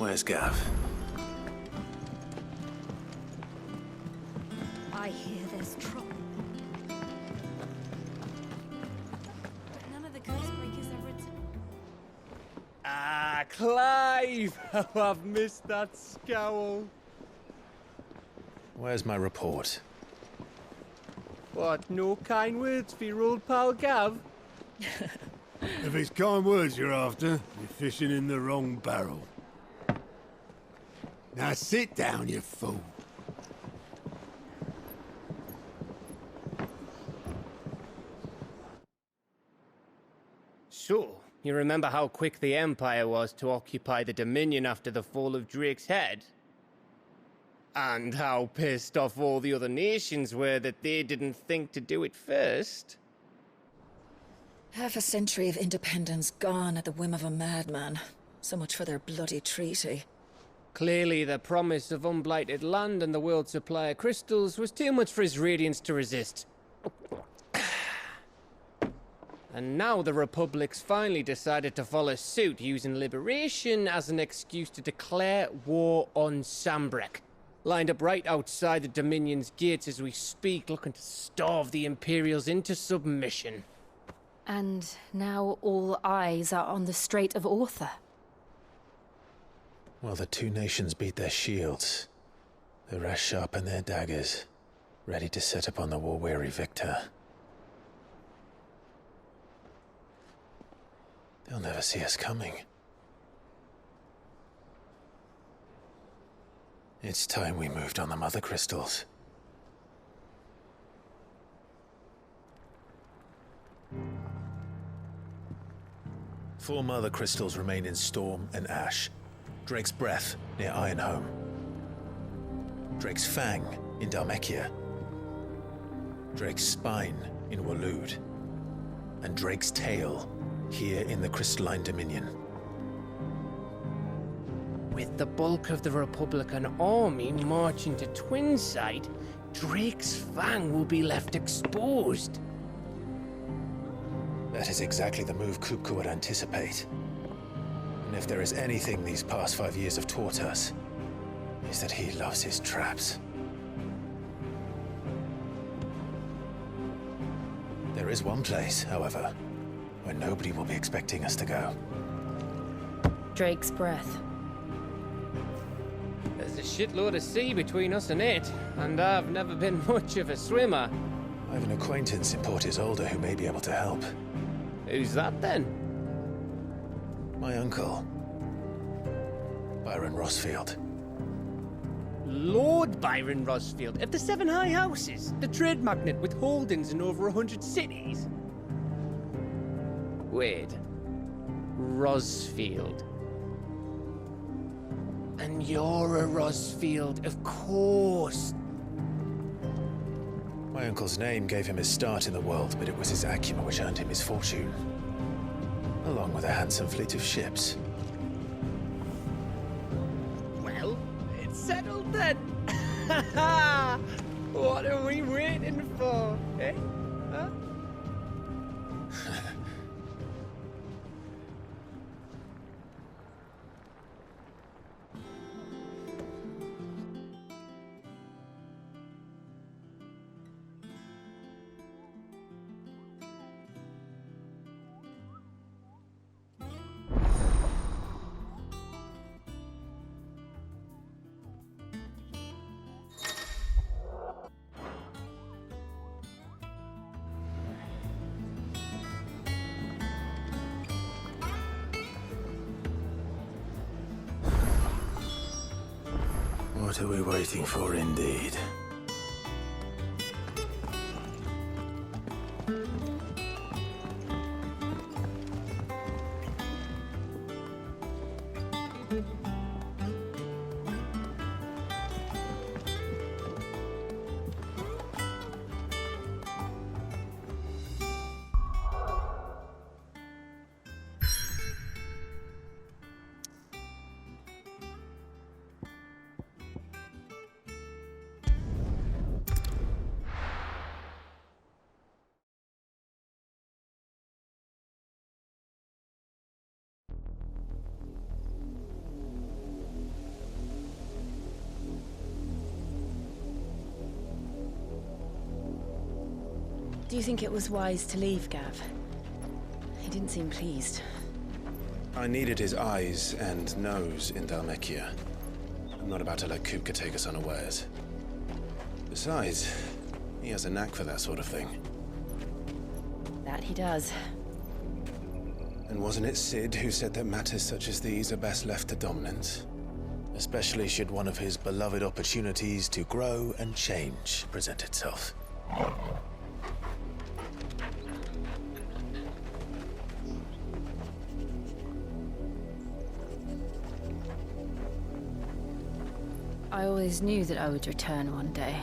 Where's Gav? I hear there's trouble. But none of the curse breakers are written. Ah, Clive! How I've missed that scowl. Where's my report? What, no kind words for your old pal Gav? If it's kind words you're after, you're fishing in the wrong barrel. Now sit down, you fool. So, you remember how quick the Empire was to occupy the Dominion after the fall of Drake's head? And how pissed off all the other nations were that they didn't think to do it first? Half a century of independence gone at the whim of a madman. So much for their bloody treaty. Clearly, the promise of unblighted land and the world's supply of crystals was too much for his radiance to resist. And now the Republic's finally decided to follow suit, using liberation as an excuse to declare war on Sambrek. Lined up right outside the Dominion's gates as we speak, looking to starve the Imperials into submission. And now all eyes are on the Strait of Author. Well, the two nations beat their shields. The rest sharpen their daggers, ready to set upon the war-weary victor. They'll never see us coming. It's time we moved on the mother crystals. Four mother crystals remain in Storm and Ash. Drake's Breath near Ironhome. Drake's Fang in Dhalmekia. Drake's Spine in Waloed. And Drake's Tail here in the Crystalline Dominion. With the bulk of the Republican army marching to Twinside, Drake's Fang will be left exposed. That is exactly the move Kupka would anticipate. And if there is anything these past 5 years have taught us, is that he loves his traps. There is one place, however, where nobody will be expecting us to go. Drake's Breath. There's a shitload of sea between us and it, and I've never been much of a swimmer. I have an acquaintance in Port Isolde who may be able to help. Who's that then? My uncle, Byron Rossfield. Lord Byron Rossfield of the Seven High Houses, the trade magnate with holdings in over 100 cities. Wait, Rossfield. And you're a Rossfield, of course. My uncle's name gave him his start in the world, but it was his acumen which earned him his fortune. Along with a handsome fleet of ships. Well, it's settled then. What are we waiting for, eh? Huh? What are we waiting for, indeed? Do you think it was wise to leave, Gav? He didn't seem pleased. I needed his eyes and nose in Dhalmekia. I'm not about to let Kupka take us unawares. Besides, he has a knack for that sort of thing. That he does. And wasn't it Sid who said that matters such as these are best left to dominance? Especially should one of his beloved opportunities to grow and change present itself. I always knew that I would return one day.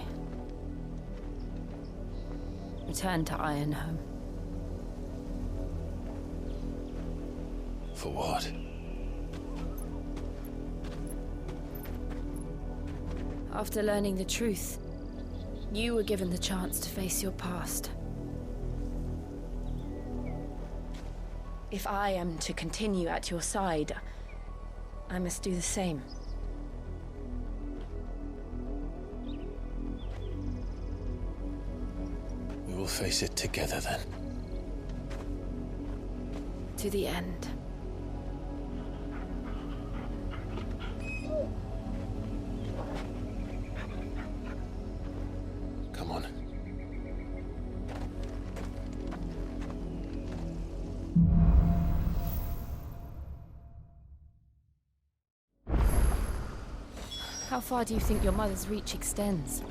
Return to Ironhome. For what? After learning the truth, you were given the chance to face your past. If I am to continue at your side, I must do the same. We will face it together then. To the end. Come on. How far do you think your mother's reach extends?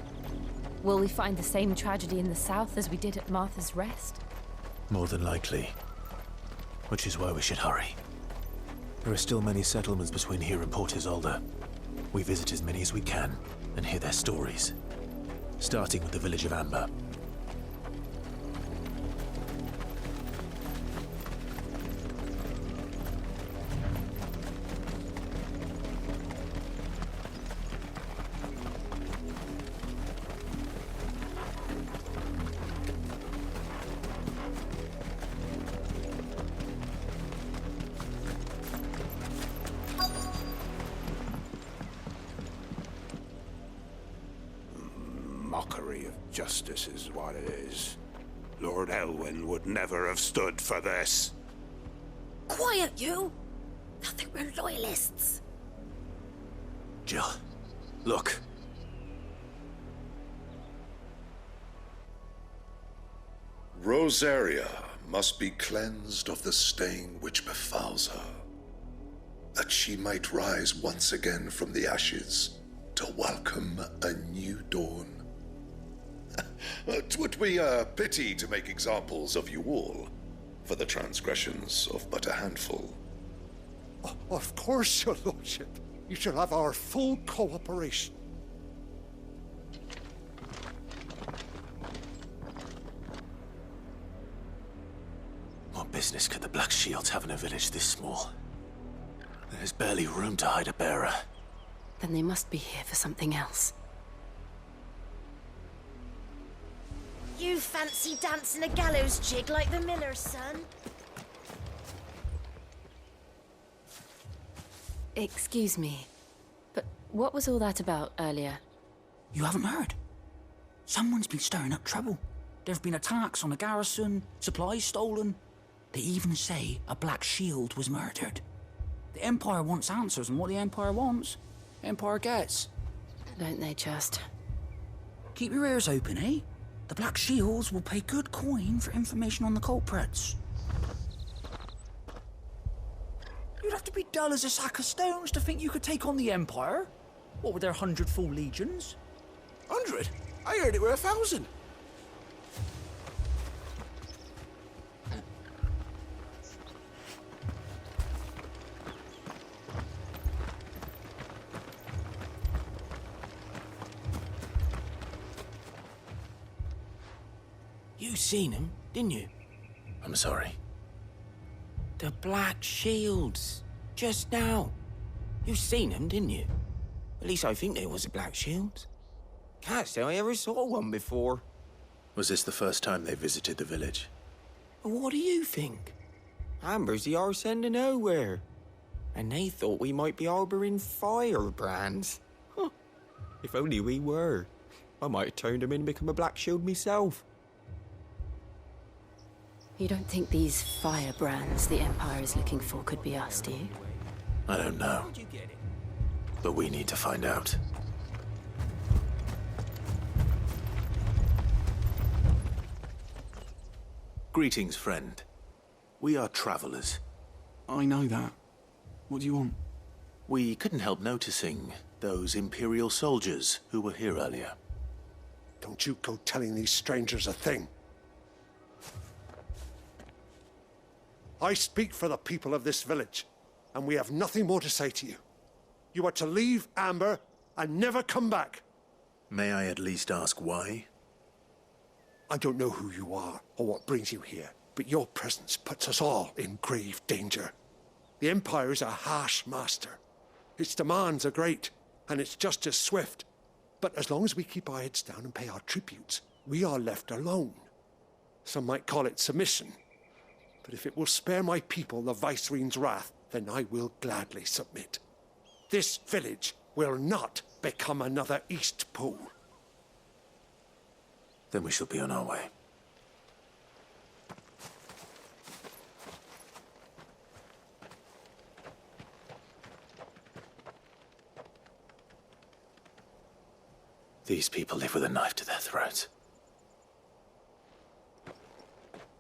Will we find the same tragedy in the south as we did at Martha's Rest? More than likely. Which is why we should hurry. There are still many settlements between here and Port Isolde. We visit as many as we can and hear their stories. Starting with the village of Amber. Mockery of justice is what it is. Lord Elwyn would never have stood for this. Quiet, you! I think we're loyalists. Jill, look. Rosaria must be cleansed of the stain which befouls her, that she might rise once again from the ashes to welcome a new dawn. 'Twould be a pity to make examples of you all, for the transgressions of but a handful. Of course, your lordship. You shall have our full cooperation. What business could the Black Shields have in a village this small? There's barely room to hide a bearer. Then they must be here for something else. You fancy dancing a gallows jig like the miller's son? Excuse me, but what was all that about earlier? You haven't heard? Someone's been stirring up trouble. There have been attacks on the garrison, supplies stolen. They even say a Black Shield was murdered. The Empire wants answers, and what the Empire wants, Empire gets. Don't they just? Keep your ears open, eh? The Black Shields will pay good coin for information on the culprits. You'd have to be dull as a sack of stones to think you could take on the Empire. What with their 100 full legions? 100? I heard it were 1,000. You seen him, didn't you? I'm sorry. The Black Shields. Just now. You seen them, didn't you? At least I think there was a Black Shield. Can't say I ever saw one before. Was this the first time they visited the village? But what do you think? Amber's the arse end of nowhere. And they thought we might be harbouring firebrands. Huh. If only we were. I might have turned them in and become a Black Shield myself. You don't think these firebrands the Empire is looking for could be us, do you? I don't know. But we need to find out. Greetings, friend. We are travelers. I know that. What do you want? We couldn't help noticing those Imperial soldiers who were here earlier. Don't you go telling these strangers a thing. I speak for the people of this village, and we have nothing more to say to you. You are to leave Amber and never come back. May I at least ask why? I don't know who you are or what brings you here, but your presence puts us all in grave danger. The Empire is a harsh master. Its demands are great, and its justice swift. But as long as we keep our heads down and pay our tributes, we are left alone. Some might call it submission. But if it will spare my people the Viceroy's wrath, then I will gladly submit. This village will not become another East Pool. Then we shall be on our way. These people live with a knife to their throats.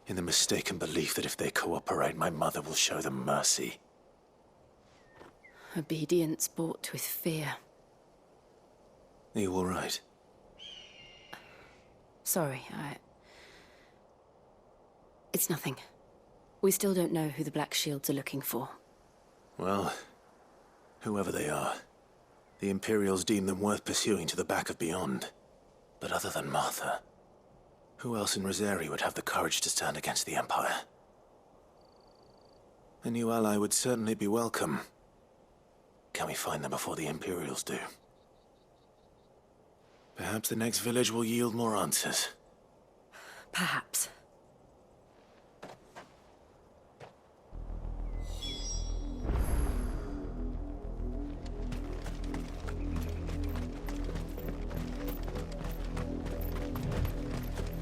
In the mistaken belief that if they cooperate, my mother will show them mercy. Obedience bought with fear. Are you all right? Sorry, It's nothing. We still don't know who the Black Shields are looking for. Well, whoever they are, the Imperials deem them worth pursuing to the back of beyond. But other than Martha, who else in Rosari would have the courage to stand against the Empire? A new ally would certainly be welcome. Can we find them before the Imperials do? Perhaps the next village will yield more answers. Perhaps.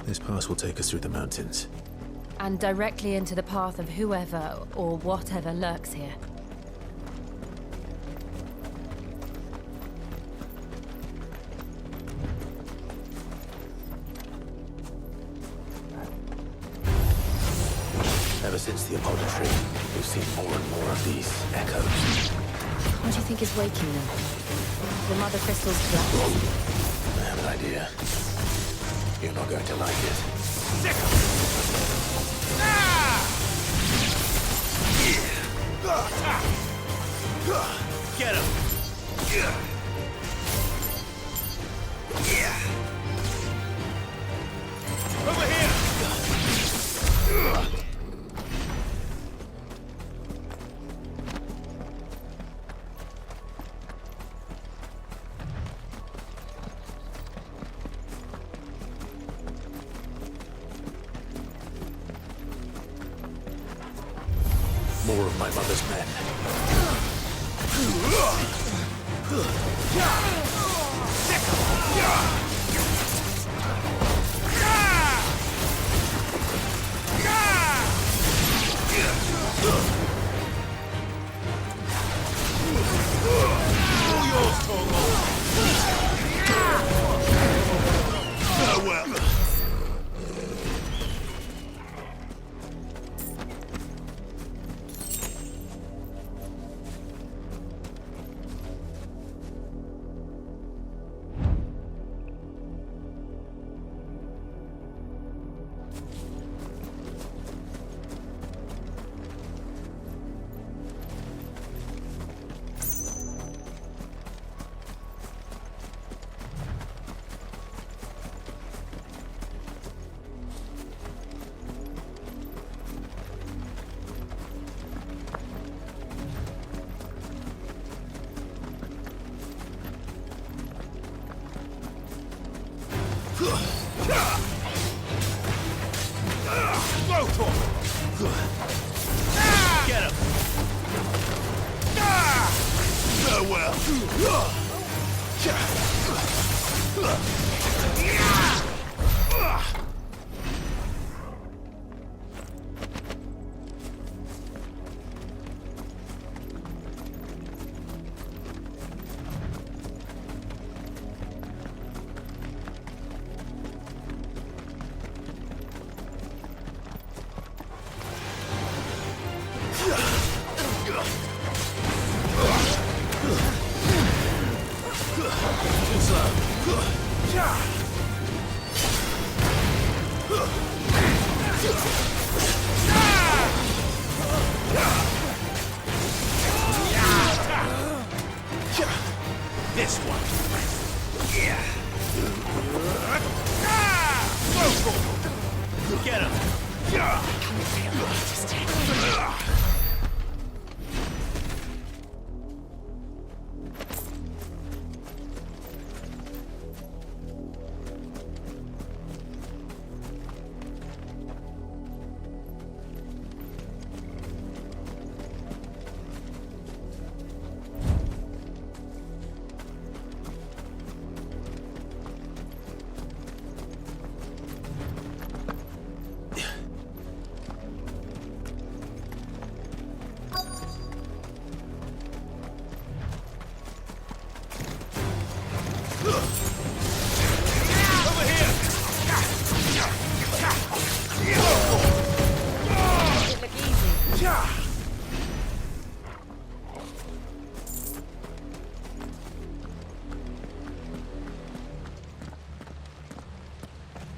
This pass will take us through the mountains. And directly into the path of whoever or whatever lurks here. Ever since the apodatory, we've seen more and more of these echoes. What do you think is waking them? The Mother Crystal's collapse? I have an idea. You're not going to like it. Get him! Over here! More of my mother's men. All yours, Torgal. Farewell. Get him! Farewell! This one. Yeah. Get him.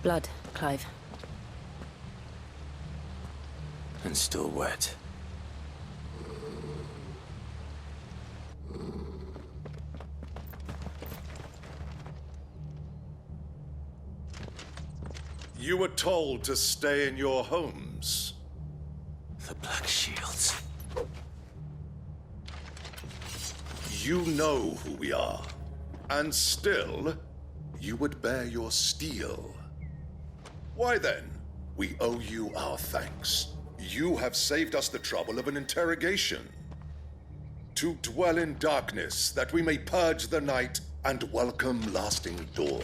Blood, Clive. And still wet. You were told to stay in your homes. The Black Shields. You know who we are. And still, you would bear your steel. Why then, we owe you our thanks. You have saved us the trouble of an interrogation. To dwell in darkness, that we may purge the night and welcome lasting dawn.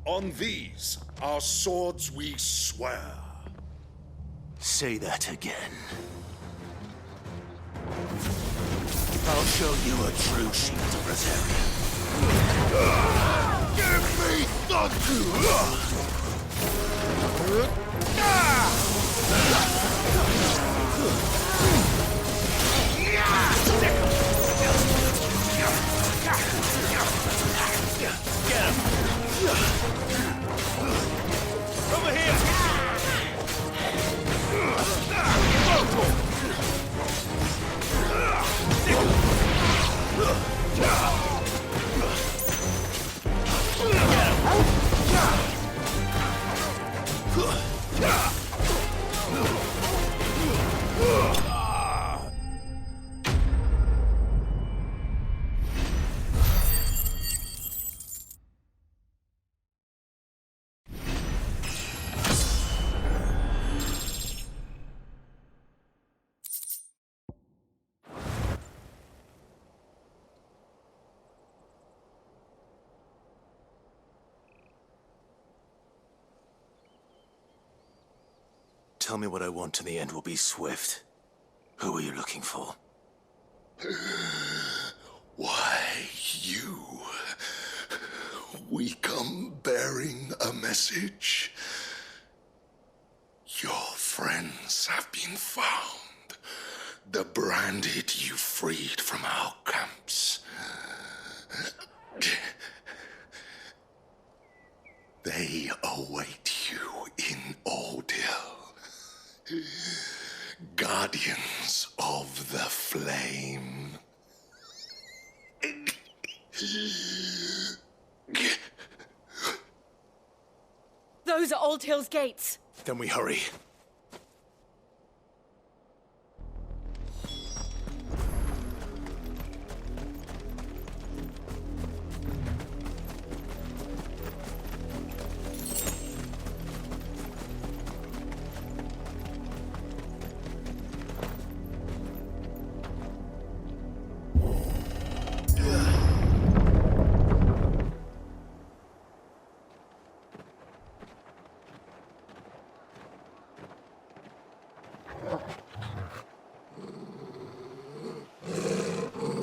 On these, our swords we swear. Say that again. I'll show you a true shield of Brazilian. Give me thunder! Get him! Over here! Tell me what I want and the end will be swift. Who are you looking for? Why, you. We come bearing a message. Your friends have been found. The branded you freed from our camps. They await you in Odil. Guardians of the Flame. Those are Old Hill's gates. Then we hurry.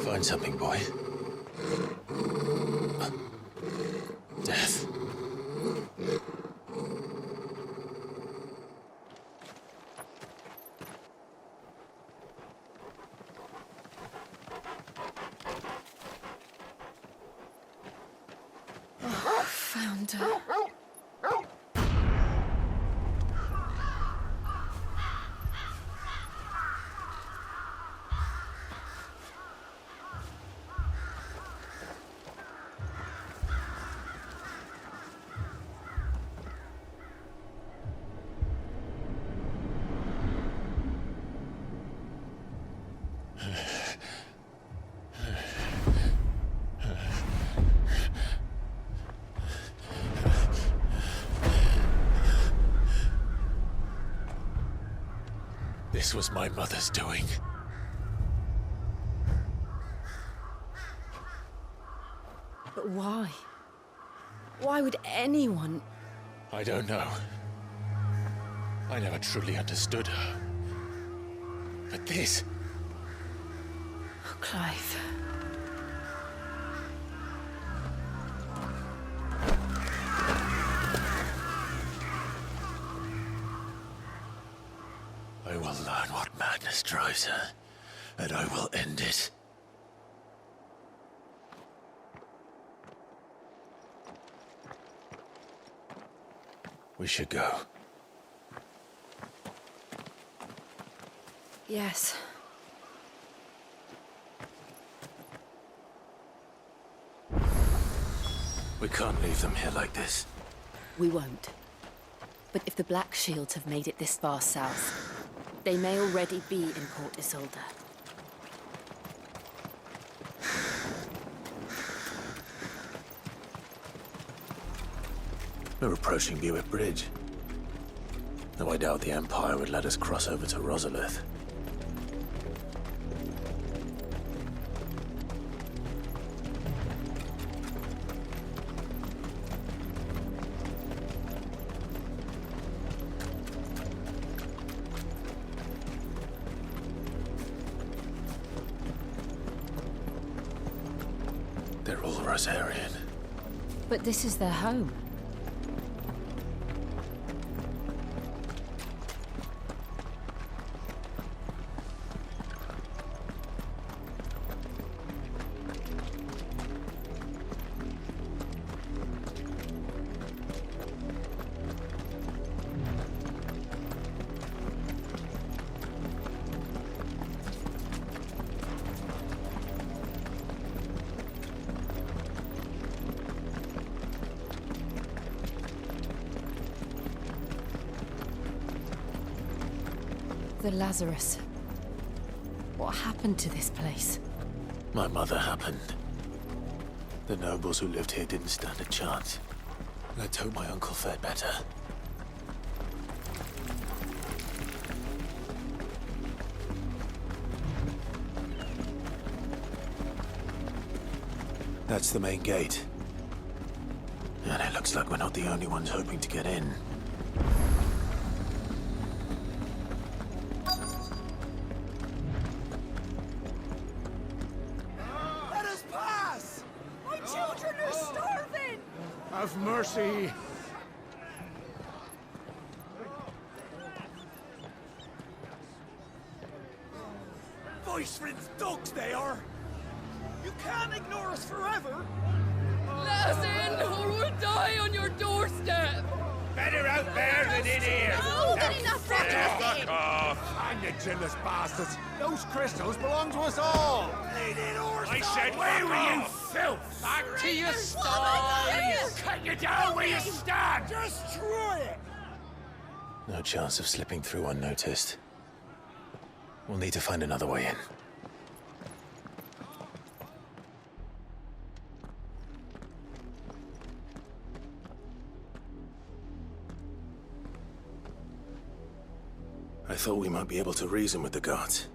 Find something, boy. Death. Found her. This was my mother's doing. But why? Why would anyone... I don't know. I never truly understood her. But this... Oh, Clive. I will learn what madness drives her, and I will end it. We should go. Yes. We can't leave them here like this. We won't. But if the Black Shields have made it this far south, they may already be in Port Isolde. We're approaching Buick Bridge. Though I doubt the Empire would let us cross over to Rosalith. They're all Rosarian. But this is their home. The Lazarus. What happened to this place? My mother happened. The nobles who lived here didn't stand a chance. Let's hope my uncle fared better. That's the main gate. And it looks like we're not the only ones hoping to get in. Have mercy. Voice-rinsed dogs they are. You can't ignore us forever. Let us in, or we'll die on your doorstep. Better out there than in here. Oh, get enough Fuck off. Hang the jealous bastards. Those crystals belong to us all. I said, where were you, filth? Back to your sties. Cut you down where you stand. Just try it. No chance of slipping through unnoticed. We'll need to find another way in. I thought we might be able to reason with the guards.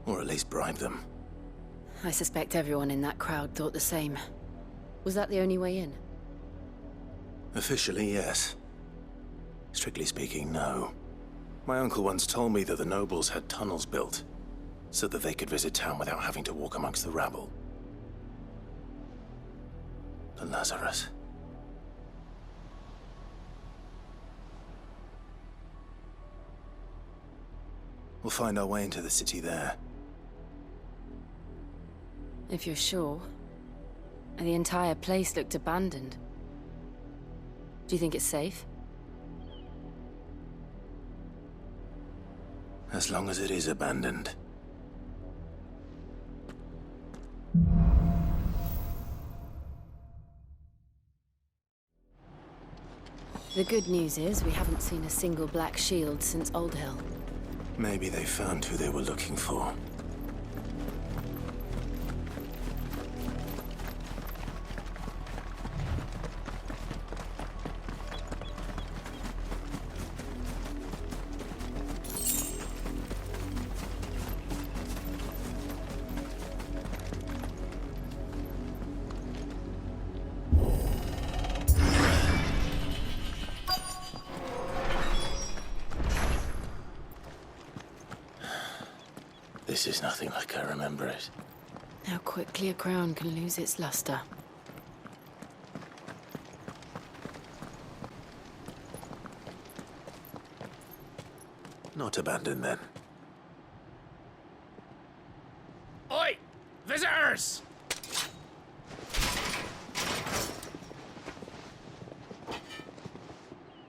Or at least bribe them. I suspect everyone in that crowd thought the same. Was that the only way in? Officially, yes. Strictly speaking, no. My uncle once told me that the nobles had tunnels built, so that they could visit town without having to walk amongst the rabble. The Lazarus. We'll find our way into the city there. If you're sure. And the entire place looked abandoned. Do you think it's safe? As long as it is abandoned. The good news is we haven't seen a single black shield since Old Hill. Maybe they found who they were looking for. This is nothing like I remember it. How quickly a crown can lose its luster. Not abandoned, then. Oi! Visitors!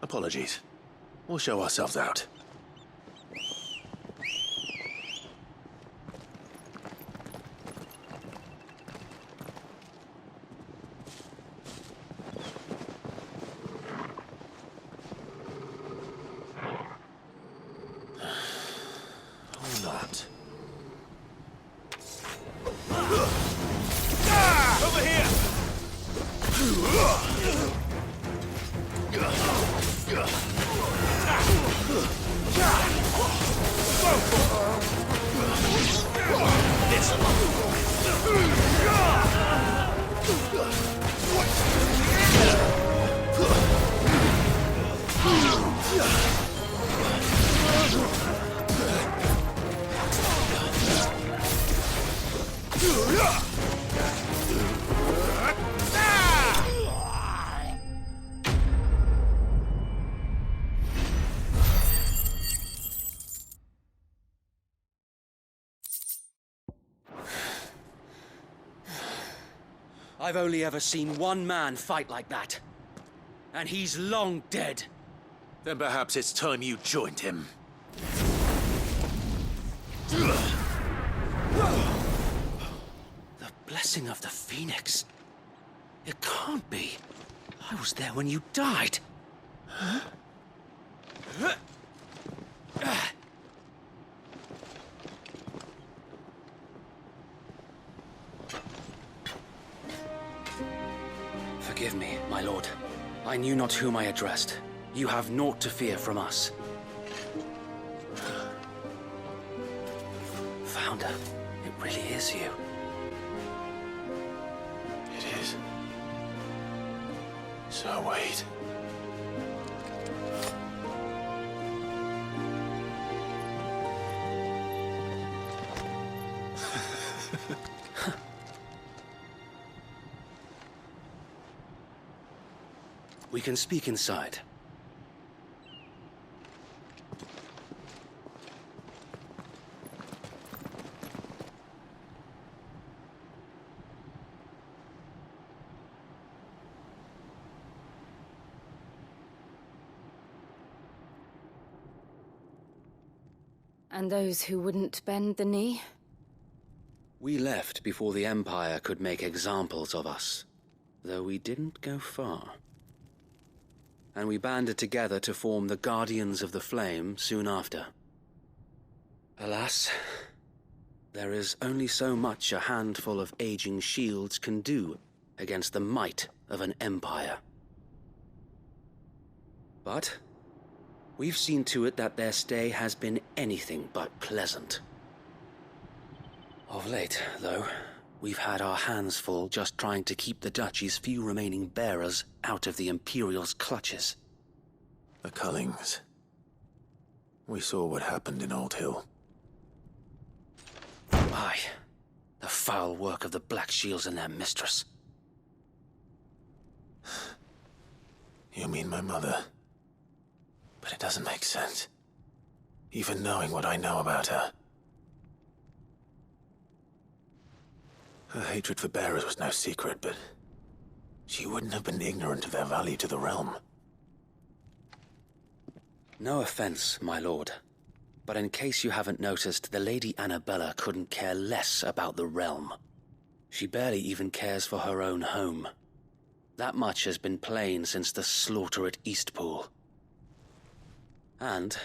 Apologies. We'll show ourselves out. Or not. Over here! I've only ever seen one man fight like that. And he's long dead. Then perhaps it's time you joined him. The blessing of the Phoenix. It can't be. I was there when you died. Huh? Forgive me, my lord. I knew not whom I addressed. You have naught to fear from us. Founder, it really is you. It is. So wait. We can speak inside. And those who wouldn't bend the knee? We left before the Empire could make examples of us, though we didn't go far. And we banded together to form the Guardians of the Flame soon after. Alas, there is only so much a handful of aging shields can do against the might of an empire. But we've seen to it that their stay has been anything but pleasant. Of late, though, we've had our hands full just trying to keep the Duchy's few remaining bearers out of the Imperial's clutches. The Cullings. We saw what happened in Old Hill. Aye. The foul work of the Black Shields and their mistress. You mean my mother? But it doesn't make sense. Even knowing what I know about her. Her hatred for bearers was no secret, but she wouldn't have been ignorant of their value to the realm. No offense, my lord, but in case you haven't noticed, the Lady Annabella couldn't care less about the realm. She barely even cares for her own home. That much has been plain since the slaughter at Eastpool. And,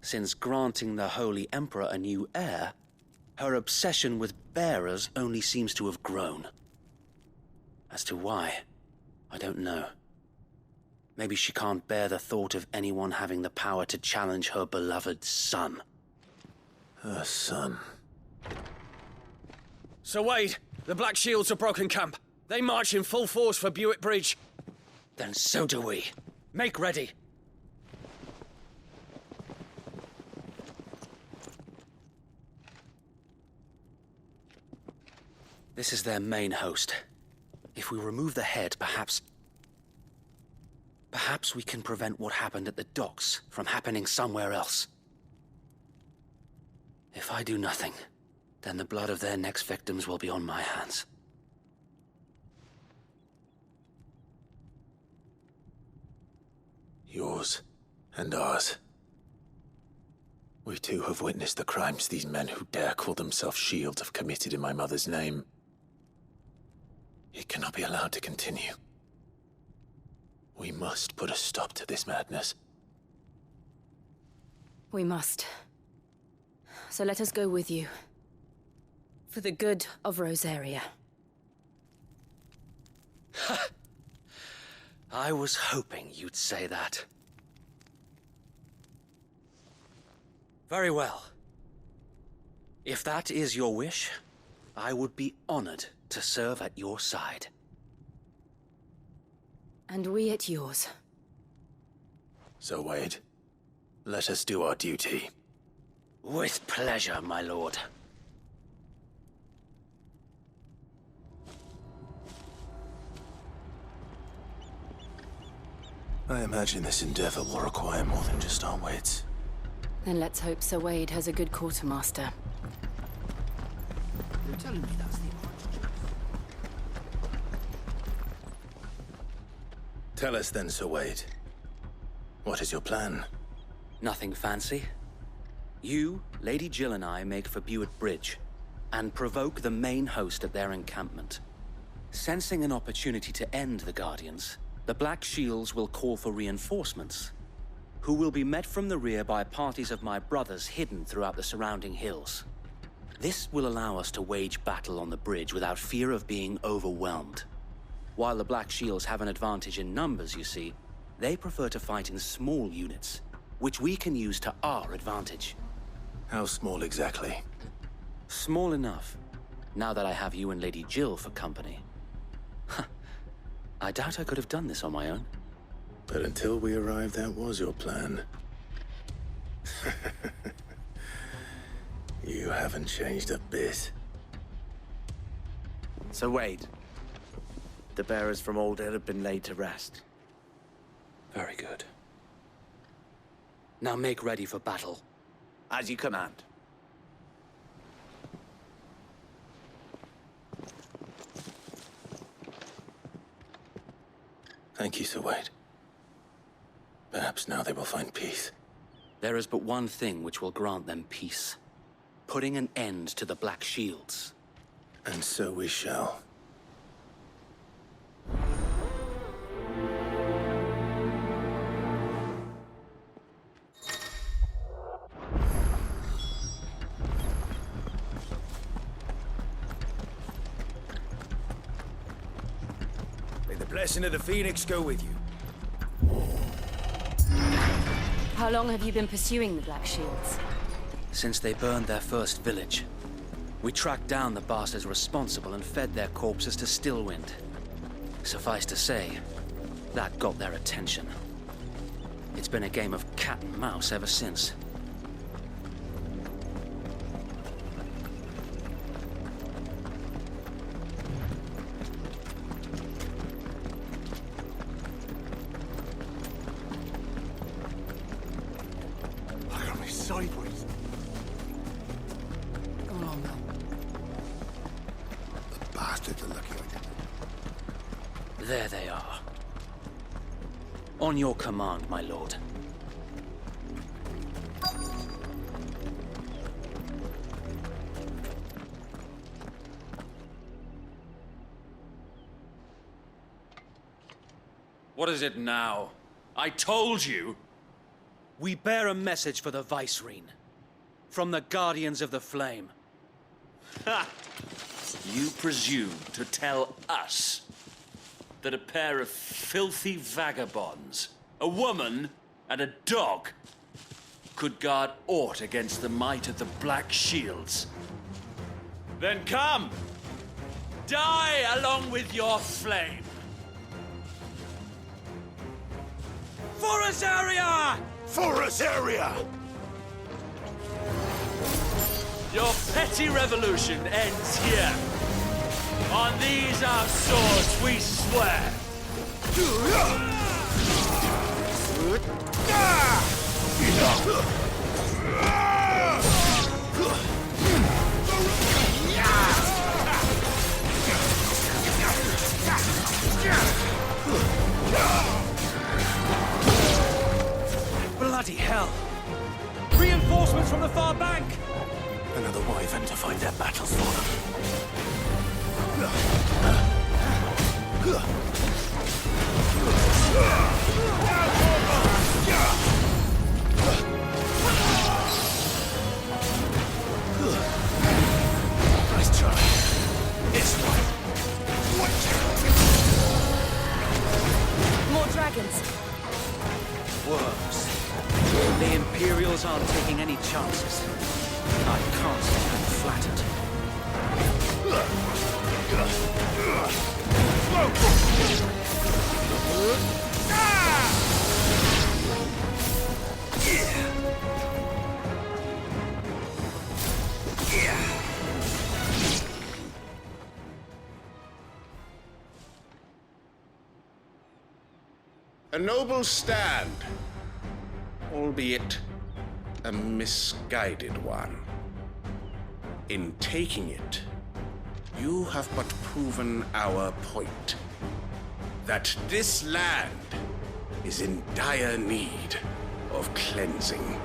since granting the Holy Emperor a new heir, her obsession with bearers only seems to have grown. As to why, I don't know. Maybe she can't bear the thought of anyone having the power to challenge her beloved son. Her son. Sir Wade, the Black Shields have broken camp. They march in full force for Buick Bridge. Then so do we. Make ready. This is their main host. If we remove the head, perhaps we can prevent what happened at the docks from happening somewhere else. If I do nothing, then the blood of their next victims will be on my hands. Yours and ours. We too have witnessed the crimes these men who dare call themselves shields have committed in my mother's name. It cannot be allowed to continue. We must put a stop to this madness. We must. So let us go with you. For the good of Rosaria. I was hoping you'd say that. Very well. If that is your wish, I would be honored to serve at your side. And we at yours. So, Wade, let us do our duty. With pleasure, my lord. I imagine this endeavor will require more than just our wits. Then let's hope Sir Wade has a good quartermaster. You're telling me that's the Archduke? Tell us then, Sir Wade. What is your plan? Nothing fancy. You, Lady Jill and I make for Buett Bridge, and provoke the main host at their encampment. Sensing an opportunity to end the Guardians, the Black Shields will call for reinforcements, who will be met from the rear by parties of my brothers hidden throughout the surrounding hills. This will allow us to wage battle on the bridge without fear of being overwhelmed. While the Black Shields have an advantage in numbers, you see, they prefer to fight in small units, which we can use to our advantage. How small exactly? Small enough, now that I have you and Lady Jill for company. I doubt I could have done this on my own. But until we arrived, that was your plan. You haven't changed a bit. So Wade, the bearers from Old Hill have been laid to rest. Very good. Now make ready for battle. As you command. Thank you, Sir Wade. Perhaps now they will find peace. There is but one thing which will grant them peace. Putting an end to the Black Shields. And so we shall. May the blessing of the Phoenix go with you. How long have you been pursuing the Black Shields? Since they burned their first village. We tracked down the bastards responsible and fed their corpses to Stillwind. Suffice to say, that got their attention. It's been a game of cat and mouse ever since. Look at me sideways. Go on, Mel. The bastards are lucky I didn't. There they are. On your command, my lord. What is it now? I told you! We bear a message for the Vicereine. From the Guardians of the Flame. Ha! You presume to tell us that a pair of filthy vagabonds, a woman and a dog, could guard aught against the might of the Black Shields? Then come! Die along with your flame! For Rosaria! For Rosaria! Your petty revolution ends here. On these our swords we swear. Bloody hell! Reinforcements from the far bank! Another wyvern to fight their battles for Nice try. This one. More dragons. Worms. The Imperials aren't taking any chances. I can't say I'm flattered. A noble stand, albeit a misguided one. In taking it, you have but proven our point. That this land is in dire need of cleansing.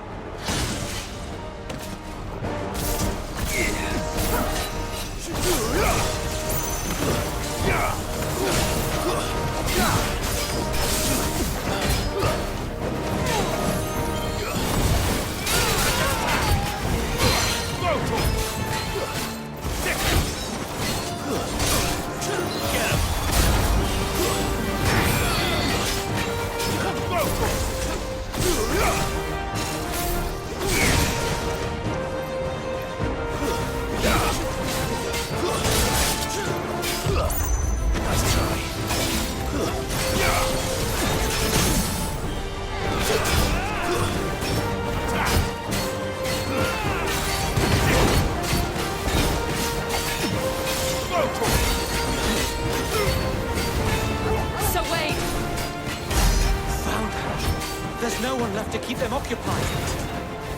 There's no one left to keep them occupied.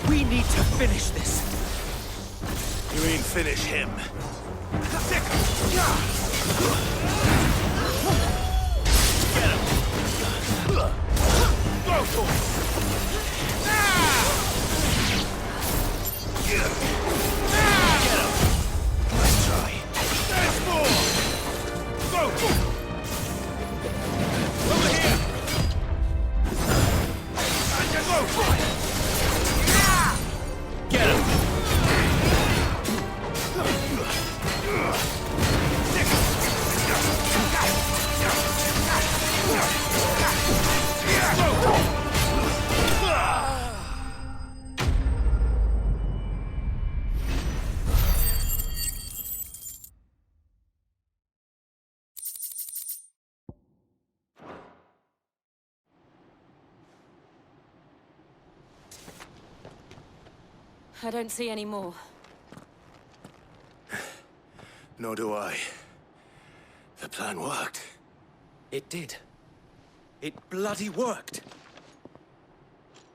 We need to finish this. You mean finish him? Get him! Go for it! Get him! Nice try. There's more! Go for it! Over here! Go for it! Get him! I don't see any more. Nor do I. The plan worked. It did. It bloody worked.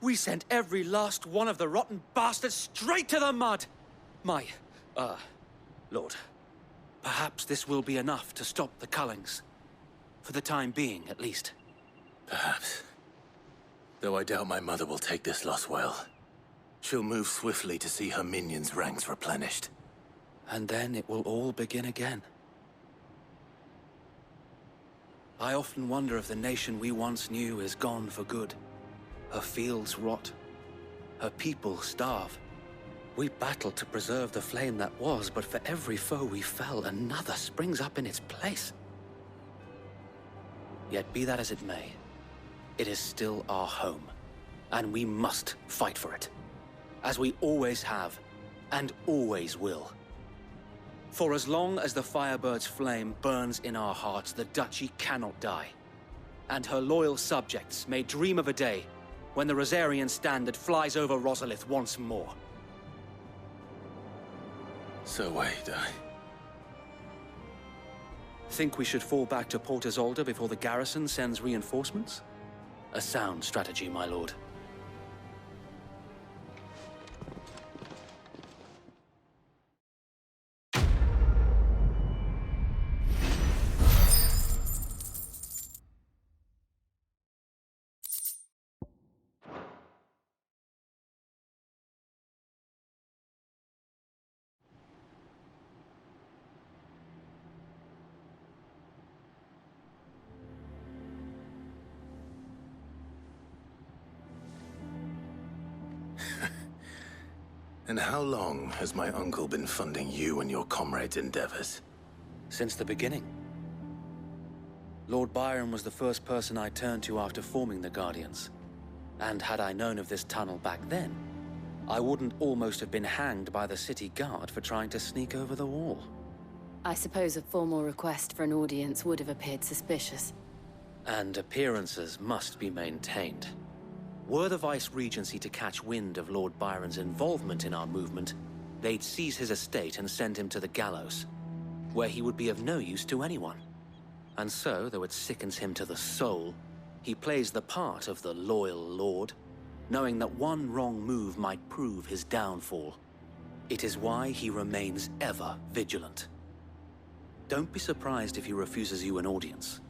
We sent every last one of the rotten bastards straight to the mud! Lord. Perhaps this will be enough to stop the Cullings. For the time being, at least. Perhaps. Though I doubt my mother will take this loss well. She'll move swiftly to see her minions' ranks replenished. And then it will all begin again. I often wonder if the nation we once knew is gone for good. Her fields rot. Her people starve. We battled to preserve the flame that was, but for every foe we fell, another springs up in its place. Yet be that as it may, it is still our home, and we must fight for it. As we always have, and always will. For as long as the Firebird's flame burns in our hearts, the Duchy cannot die. And her loyal subjects may dream of a day when the Rosarian standard flies over Rosalith once more. So wait, Think we should fall back to Port Isolde before the garrison sends reinforcements? A sound strategy, my lord. And how long has my uncle been funding you and your comrades' endeavors? Since the beginning. Lord Byron was the first person I turned to after forming the Guardians. And had I known of this tunnel back then, I wouldn't almost have been hanged by the city guard for trying to sneak over the wall. I suppose a formal request for an audience would have appeared suspicious. And appearances must be maintained. Were the Vice-Regency to catch wind of Lord Byron's involvement in our movement, they'd seize his estate and send him to the gallows, where he would be of no use to anyone. And so, though it sickens him to the soul, he plays the part of the loyal lord, knowing that one wrong move might prove his downfall. It is why he remains ever vigilant. Don't be surprised if he refuses you an audience,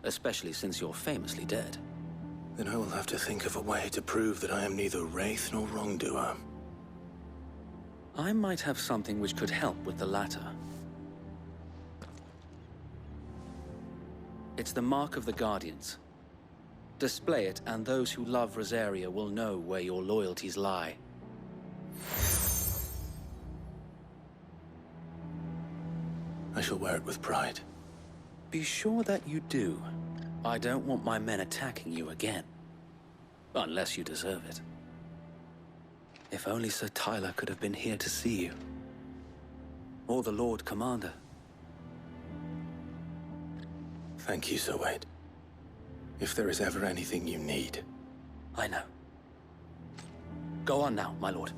especially since you're famously dead. Then I will have to think of a way to prove that I am neither wraith nor wrongdoer. I might have something which could help with the latter. It's the mark of the Guardians. Display it, and those who love Rosaria will know where your loyalties lie. I shall wear it with pride. Be sure that you do. I don't want my men attacking you again. Unless you deserve it. If only Sir Tyler could have been here to see you. Or the Lord Commander. Thank you, Sir Wade. If there is ever anything you need. I know. Go on now, my lord.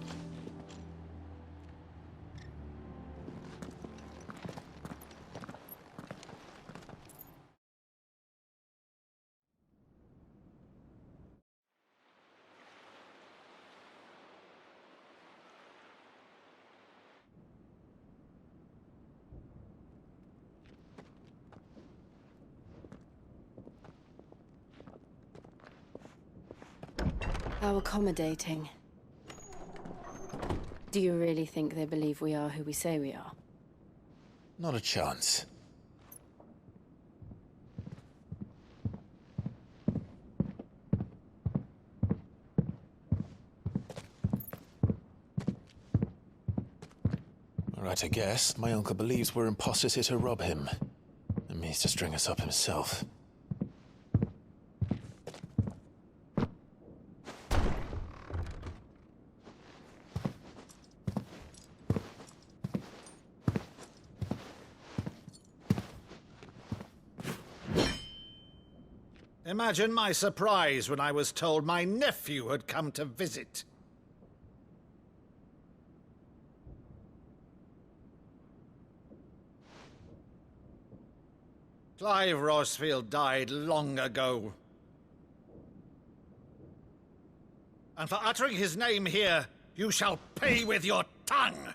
How accommodating. Do you really think they believe we are who we say we are? Not a chance. Right, I guess. My uncle believes we're imposters here to rob him. And means to string us up himself. Imagine my surprise when I was told my nephew had come to visit. Clive Rosfield died long ago. And for uttering his name here, you shall pay with your tongue!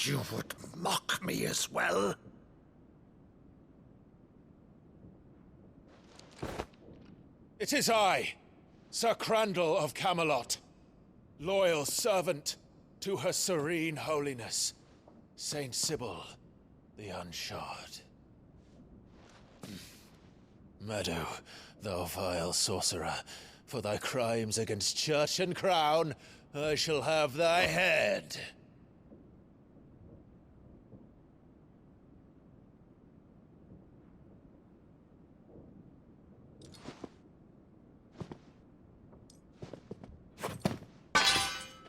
You would mock me as well? It is I, Sir Crandall of Camelot, loyal servant to Her Serene Holiness, Saint Sybil the Unshod. Meadow, thou vile sorcerer, for thy crimes against church and crown, I shall have thy head.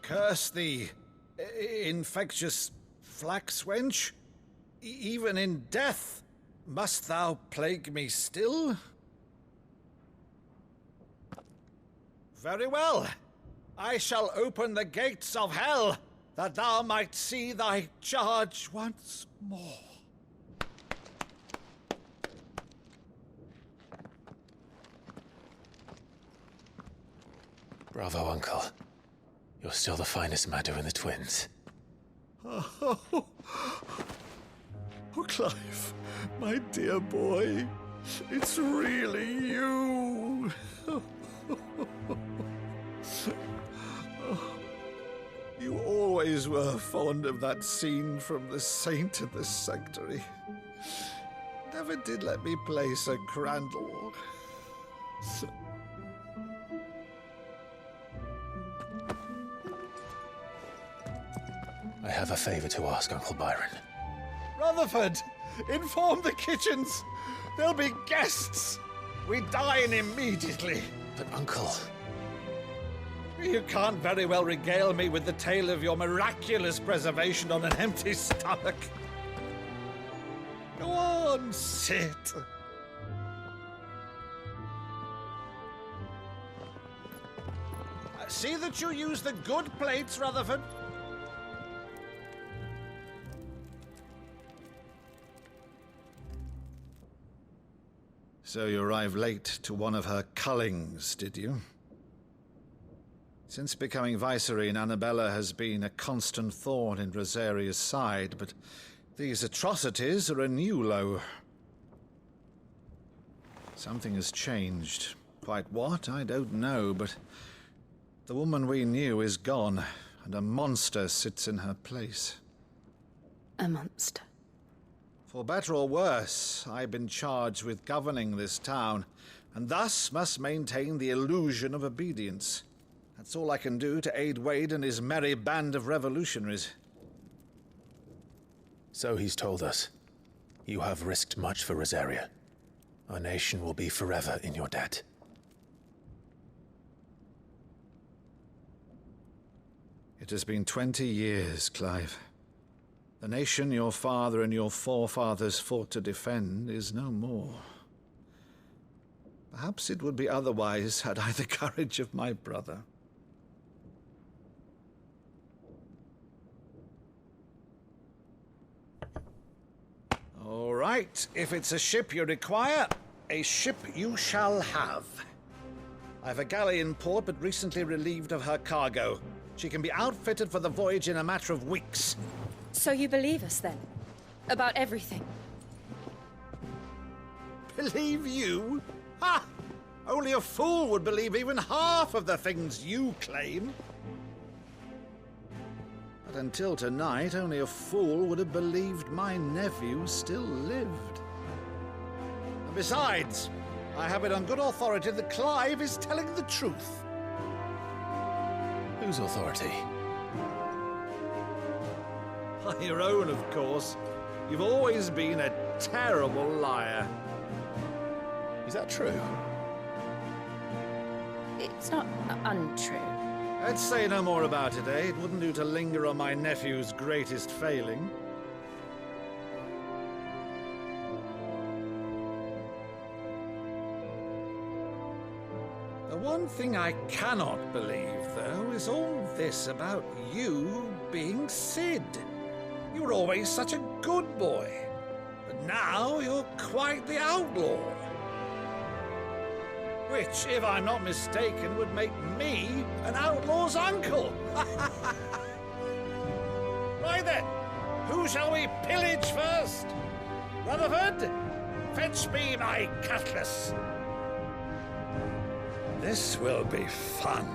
Curse thee, infectious flax wench. Even in death, Must thou plague me still? Very well. I shall open the gates of hell, that thou might see thy charge once more. Bravo, Uncle. You're still the finest Maddu in the twins. Oh, Clive, my dear boy, it's really you. You always were fond of that scene from The Saint in the Sanctuary. Never did let me play Sir Crandall. I have a favor to ask, Uncle Byron. Rutherford, inform the kitchens. There'll be guests. We dine immediately. But, Uncle... You can't very well regale me with the tale of your miraculous preservation on an empty stomach. Go on, sit. See that you use the good plates, Rutherford. So you arrived late to one of her cullings, did you? Since becoming Viceroy, Annabella has been a constant thorn in Rosaria's side, but these atrocities are a new low. Something has changed. Quite what, I don't know, but the woman we knew is gone, and a monster sits in her place. A monster? For better or worse, I've been charged with governing this town, and thus must maintain the illusion of obedience. That's all I can do to aid Wade and his merry band of revolutionaries. So he's told us. You have risked much for Rosaria. Our nation will be forever in your debt. It has been 20 years, Clive. The nation your father and your forefathers fought to defend is no more. Perhaps it would be otherwise had I the courage of my brother. All right, if it's a ship you require, a ship you shall have. I've a galley in port, but recently relieved of her cargo. She can be outfitted for the voyage in a matter of weeks. So you believe us, then? About everything? Believe you? Ha! Only a fool would believe even half of the things you claim. But until tonight, only a fool would have believed my nephew still lived. And besides, I have it on good authority that Clive is telling the truth. Whose authority? Your own, of course. You've always been a terrible liar. Is that true? It's not untrue. Let's say no more about it, eh? It wouldn't do to linger on my nephew's greatest failing. The one thing I cannot believe, though, is all this about you being Sid. You were always such a good boy, but now you're quite the outlaw. Which, if I'm not mistaken, would make me an outlaw's uncle. Right then, who shall we pillage first? Rutherford, fetch me my cutlass. This will be fun.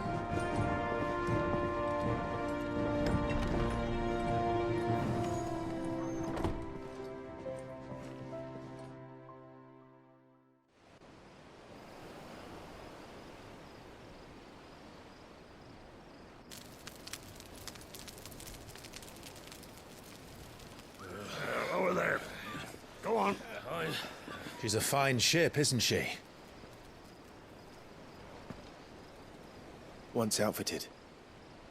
Over there. Go on. She's a fine ship, isn't she? Once outfitted,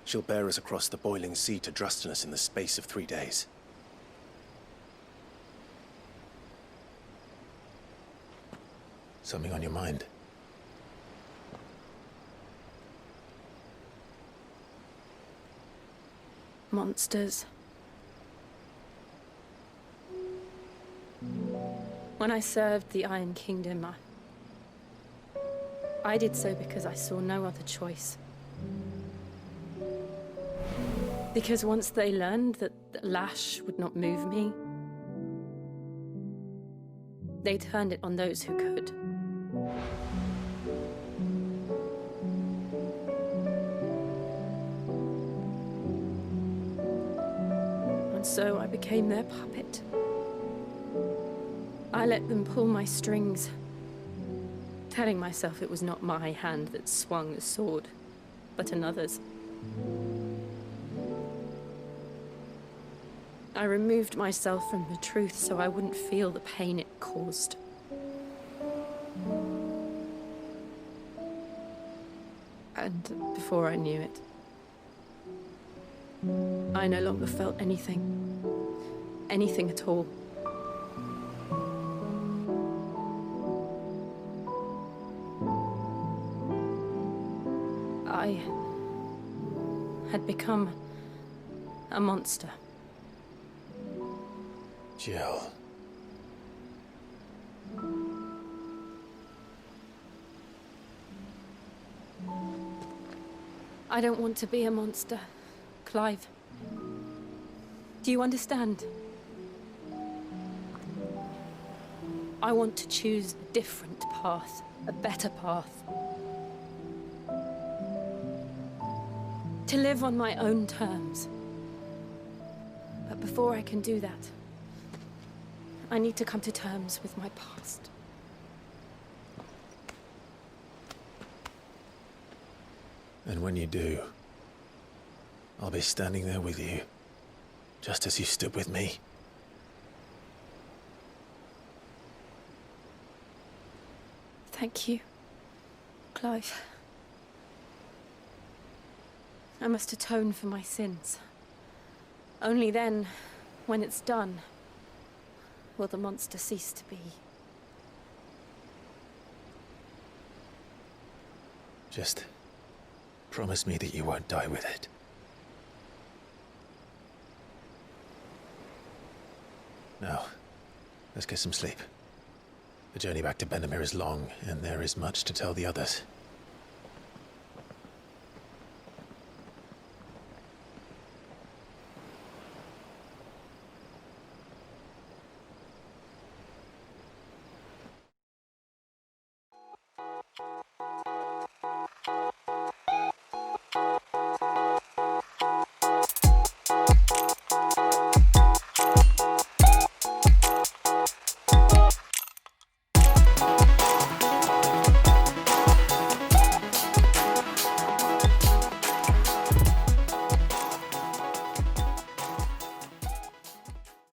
she'll bear us across the boiling sea to Drustinus in the space of 3 days. Something on your mind? Monsters. When I served the Iron Kingdom, I did so because I saw no other choice. Because once they learned that the lash would not move me, they turned it on those who could. And so I became their puppet. I let them pull my strings, telling myself it was not my hand that swung the sword, but another's. I removed myself from the truth so I wouldn't feel the pain it caused. And before I knew it, I no longer felt anything. Anything at all. I had become a monster. Jill. I don't want to be a monster, Clive. Do you understand? I want to choose a different path, a better path. To live on my own terms. But before I can do that, I need to come to terms with my past. And when you do, I'll be standing there with you, just as you stood with me. Thank you, Clive. I must atone for my sins. Only then, when it's done, will the monster cease to be. Just promise me that you won't die with it. Now, let's get some sleep. The journey back to Benamir is long, and there is much to tell the others.